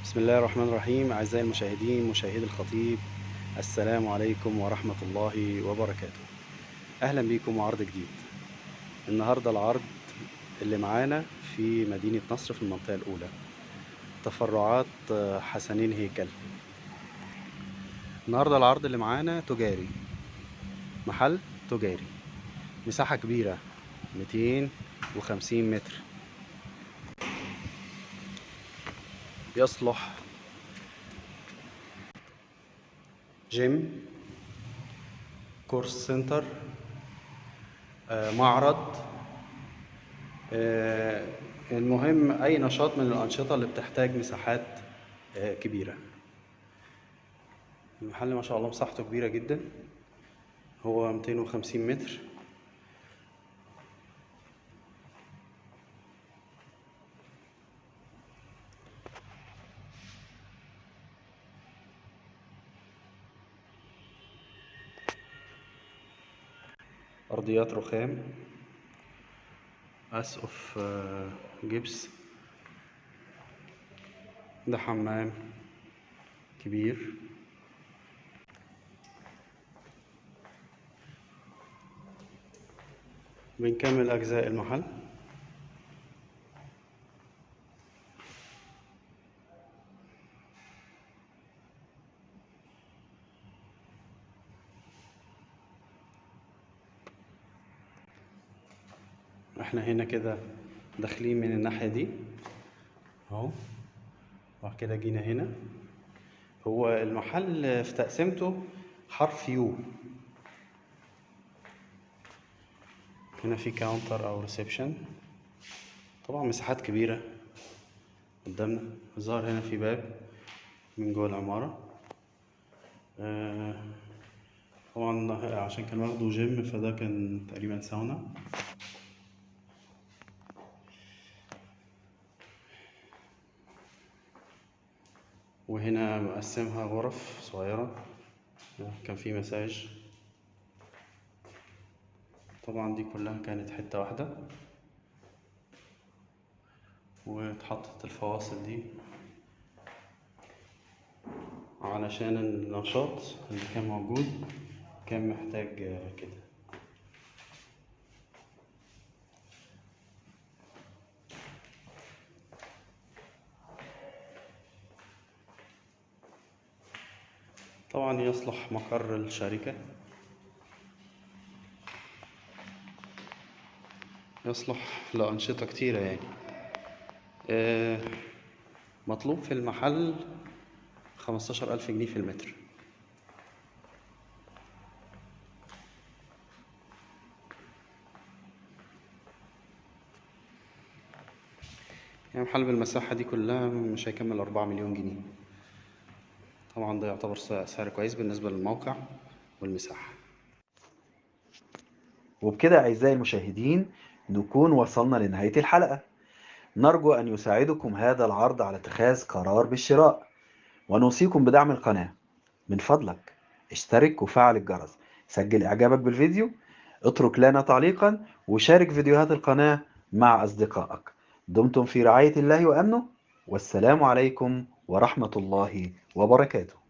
بسم الله الرحمن الرحيم. أعزائي المشاهدين مشاهدي الخطيب، السلام عليكم ورحمة الله وبركاته. أهلا بكم وعرض جديد. النهاردة العرض اللي معانا في مدينة نصر في المنطقة الأولى، تفرعات حسنين هيكل. النهاردة العرض اللي معانا تجاري، محل تجاري، مساحة كبيرة 250 متر، يصلح جيم، كورس سنتر، معرض، المهم أي نشاط من الأنشطة اللي بتحتاج مساحات كبيرة. المحل ما شاء الله مساحته كبيرة جدا، هو 250 متر. أرضيات رخام، أسقف جبس. ده حمام كبير. بنكمل أجزاء المحل. احنا هنا كده داخلين من الناحية دي اهو، وبعد كده جينا هنا. هو المحل في تقسيمته حرف يو. هنا في كاونتر او ريسبشن، طبعا مساحات كبيرة قدامنا. الظاهر هنا في باب من جوه العمارة. طبعا عشان كان واخده جيم فده كان تقريبا ساونا. وهنا مقسمها غرف صغيرة، كان في مساج. طبعا دي كلها كانت حتة واحدة، واتحطت الفواصل دي علشان النشاط اللي كان موجود كان محتاج كده. طبعا يصلح مقر الشركة، يصلح لأنشطة كتيرة يعني. مطلوب في المحل 15,000 جنيه في المتر. يعني محل بالمساحة دي كلها مش هيكمل 4 مليون جنيه. طبعا ده يعتبر سعر كويس بالنسبة للموقع والمساحة. وبكده أعزائي المشاهدين نكون وصلنا لنهاية الحلقة. نرجو أن يساعدكم هذا العرض على اتخاذ قرار بالشراء، ونوصيكم بدعم القناة. من فضلك اشترك وفعل الجرس، سجل إعجابك بالفيديو، اترك لنا تعليقا، وشارك فيديوهات القناة مع أصدقائك. دمتم في رعاية الله وأمنه، والسلام عليكم ورحمة الله وبركاته.